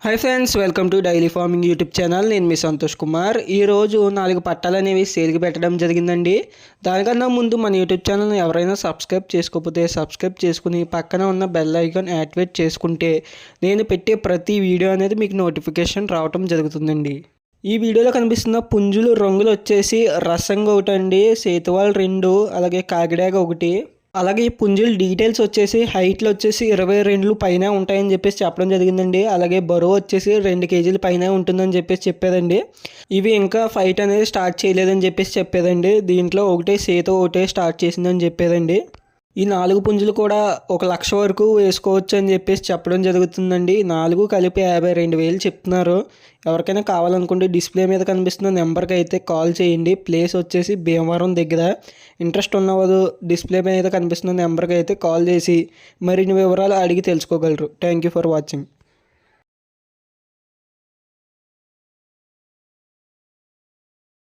Hi friends, welcome to daily farming YouTube channel. నేను మీ సంతోష్ కుమార్. ఈరోజు 4 పట్టాలు అనేవి సేల్కి పెట్టడం జరిగిందండి. దానికన్నా ముందు మన యూట్యూబ్ ఛానల్ని ఎవరైనా సబ్స్క్రైబ్ చేసుకోకపోతే సబ్స్క్రైబ్ చేసుకుని పక్కన ఉన్న బెల్ ఐకాన్ యాక్టివేట్ చేసుకుంటే నేను పెట్టే ప్రతి వీడియో అనేది మీకు నోటిఫికేషన్ రావడం జరుగుతుందండి. ఈ వీడియోలో కనిపిస్తున్న పుంజులు రంగులు వచ్చేసి రసంగా ఒకటి అండి, సేతువాల్ 2, అలాగే కాకిడాగ 1. అలాగే ఈ పుంజుల డీటెయిల్స్ వచ్చేసి హైట్లో వచ్చేసి 22 పైన ఉంటాయని చెప్పేసి చెప్పడం జరిగిందండి. అలాగే బరువు వచ్చేసి 2 కేజీల పైన ఉంటుందని చెప్పేసి చెప్పేదండి. ఇవి ఇంకా ఫైట్ అనేది స్టార్ట్ చేయలేదని చెప్పేసి చెప్పేదండి. దీంట్లో ఒకటే స్టార్ట్ చేసిందని చెప్పేదండి. ఈ 4 పుంజులు కూడా 1,00,000 వరకు వేసుకోవచ్చు అని చెప్పేసి చెప్పడం జరుగుతుందండి. 4 కలిపి 52,000 చెప్తున్నారు. ఎవరికైనా కావాలనుకుంటే డిస్ప్లే మీద కనిపిస్తున్న నెంబర్కి అయితే కాల్ చేయండి. ప్లేస్ వచ్చేసి భీమవరం దగ్గర. ఇంట్రెస్ట్ ఉన్నవారు డిస్ప్లే మీద కనిపిస్తున్న నెంబర్కి అయితే కాల్ చేసి మరిన్ని వివరాలు అడిగి తెలుసుకోగలరు. Thank you for watching.